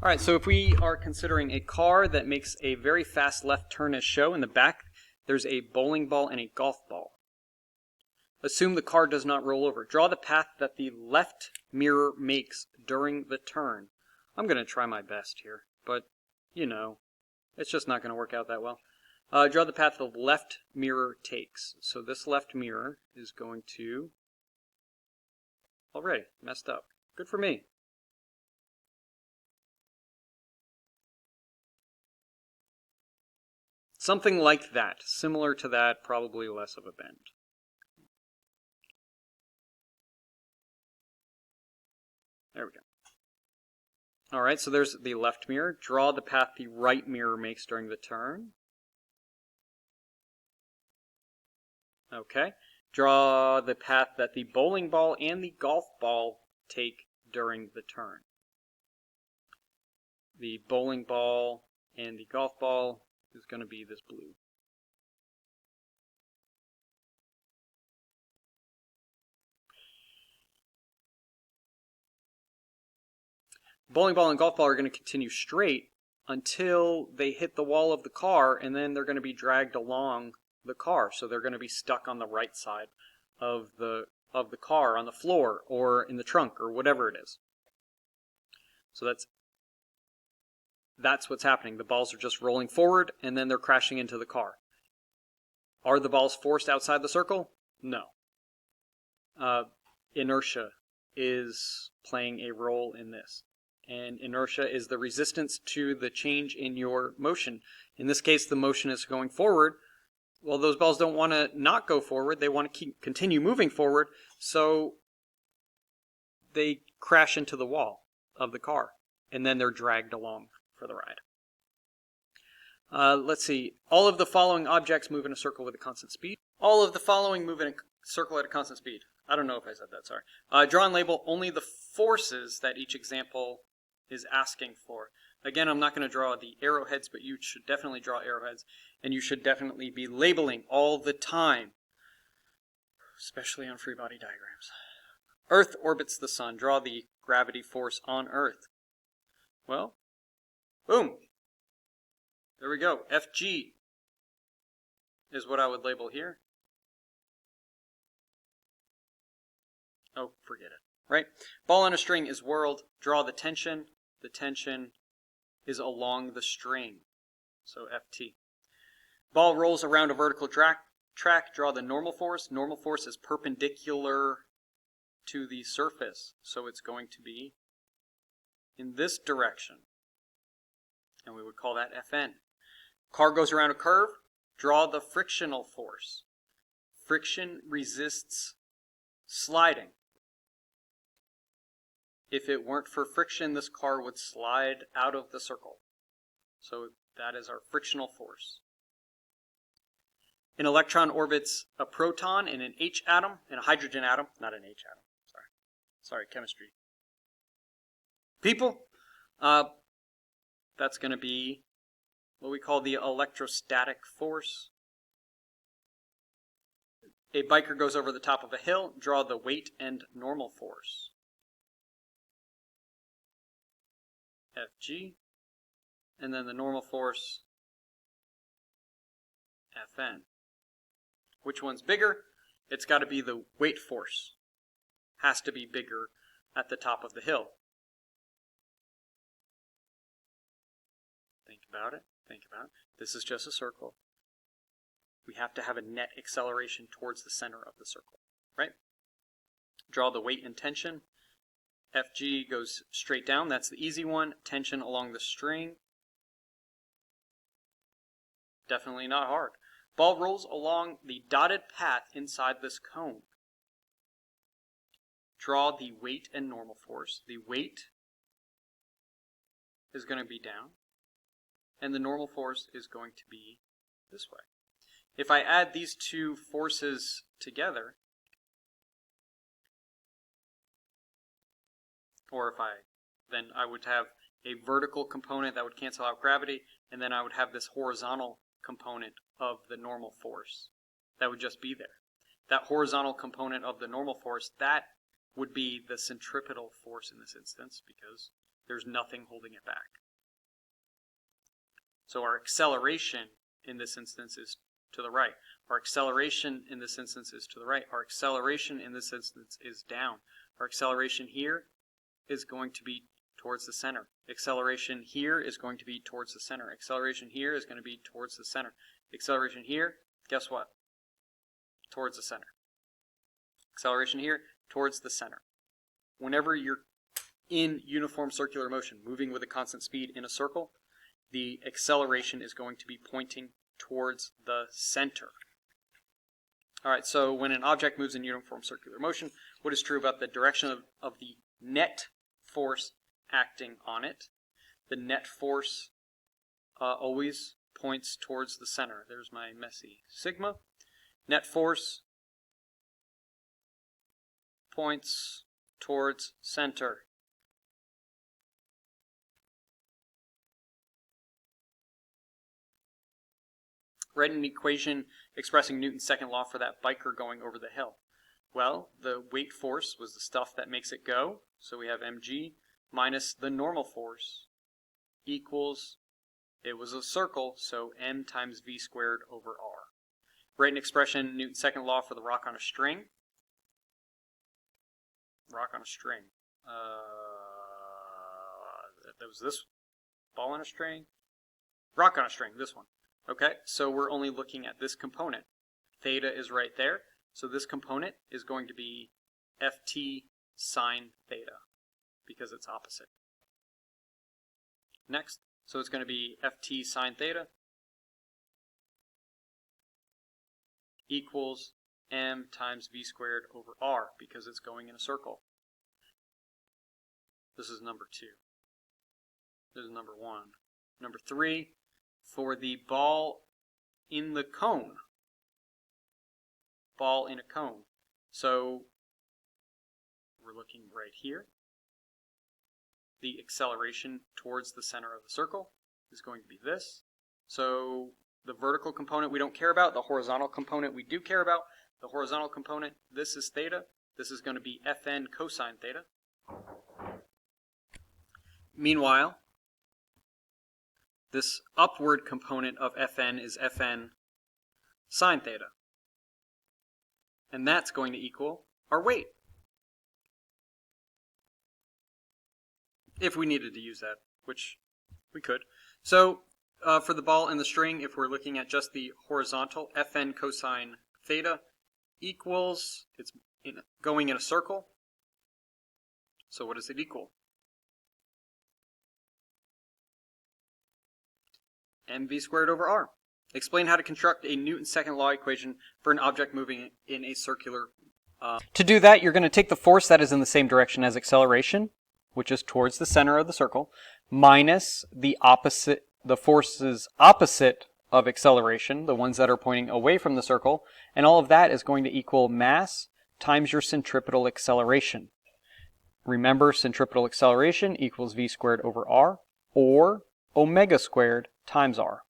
All right, so if we are considering a car that makes a very fast left turn as shown in the back, there's a bowling ball and a golf ball. Assume the car does not roll over. Draw the path that the left mirror makes during the turn. I'm going to try my best here, but, you know, it's just not going to work out that well. Draw the path the left mirror takes. So this left mirror is going to... Already, messed up. Good for me. Something like that. Similar to that, probably less of a bend. There we go. Alright, so there's the left mirror. Draw the path the right mirror makes during the turn. Okay. Draw the path that the bowling ball and the golf ball take during the turn. The bowling ball and the golf ball is going to be this blue. Bowling ball and golf ball are going to continue straight until they hit the wall of the car, and then they're going to be dragged along the car. So they're going to be stuck on the right side of the car, on the floor, or in the trunk, or whatever it is. So that's what's happening. The balls are just rolling forward, and then they're crashing into the car. Are the balls forced outside the circle? No. Inertia is playing a role in this. And inertia is the resistance to the change in your motion. In this case, the motion is going forward. Well, those balls don't want to not go forward. They want to continue moving forward, so they crash into the wall of the car, and then they're dragged along for the ride. Let's see. All of the following objects move in a circle with a constant speed. All of the following move in a circle at a constant speed. I don't know if I said that, sorry. Draw and label only the forces that each example is asking for. Again, I'm not going to draw the arrowheads, but you should definitely draw arrowheads, and you should definitely be labeling all the time, especially on free body diagrams. Earth orbits the sun. Draw the gravity force on Earth. Well, boom. There we go. FG is what I would label here. Oh, forget it. Right? Ball on a string is whirled. Draw the tension. The tension is along the string. So FT. Ball rolls around a vertical track. Draw the normal force. Normal force is perpendicular to the surface. So it's going to be in this direction. And we would call that Fn. Car goes around a curve. Draw the frictional force. Friction resists sliding. If it weren't for friction, this car would slide out of the circle. So that is our frictional force. An electron orbits a proton in an H atom, in a hydrogen atom, not an H atom, sorry, chemistry. People, that's going to be what we call the electrostatic force. A biker goes over the top of a hill. Draw the weight and normal force. Fg, and then the normal force, Fn. Which one's bigger? It's got to be the weight force. Has to be bigger at the top of the hill. Think about it. Think about it. This is just a circle. We have to have a net acceleration towards the center of the circle, right? Draw the weight and tension. Fg goes straight down. That's the easy one. Tension along the string. Definitely not hard. Ball rolls along the dotted path inside this cone. Draw the weight and normal force. The weight is going to be down, and the normal force is going to be this way. If I add these two forces together, or then I would have a vertical component that would cancel out gravity, and then I would have this horizontal component of the normal force that would just be there. That horizontal component of the normal force, that would be the centripetal force in this instance, because There's nothing holding it back. So our acceleration in this instance is to the right. Our acceleration in this instance is to the right. Our acceleration in this instance is down. Our acceleration here is going to be towards the center. Acceleration here is going to be towards the center. Acceleration here is going to be towards the center. Acceleration here, guess what? Towards the center. Acceleration here, towards the center. Whenever you're in uniform circular motion, moving with a constant speed in a circle, the acceleration is going to be pointing towards the center. Alright, so when an object moves in uniform circular motion, what is true about the direction of the net force acting on it? The net force always points towards the center. There's my messy sigma. Net force points towards center. Write an equation expressing Newton's second law for that biker going over the hill. Well, the weight force was the stuff that makes it go, so we have mg minus the normal force equals, it was a circle, so m times v squared over r. Write an expression, Newton's second law for the rock on a string. Rock on a string. That was this ball on a string. Rock on a string, this one. Okay, so we're only looking at this component. Theta is right there, so this component is going to be ft sine theta because it's opposite. Next, so it's going to be ft sine theta equals m times v squared over r because it's going in a circle. This is number 2. This is number 1. Number 3, for the ball in the cone. Ball in a cone. So we're looking right here. The acceleration towards the center of the circle is going to be this. So the vertical component we don't care about. The horizontal component we do care about. The horizontal component, this is theta. This is going to be Fn cosine theta. Meanwhile, this upward component of Fn is Fn sine theta. And that's going to equal our weight. If we needed to use that, which we could. So for the ball and the string, if we're looking at just the horizontal, Fn cosine theta equals, it's going in a circle. So what does it equal? mv squared over r. Explain how to construct a Newton's second law equation for an object moving in a circular. To do that, you're going to take the force that is in the same direction as acceleration, which is towards the center of the circle, minus the forces opposite of acceleration, the ones that are pointing away from the circle, and all of that is going to equal mass times your centripetal acceleration. Remember, centripetal acceleration equals v squared over r, or omega squared times r.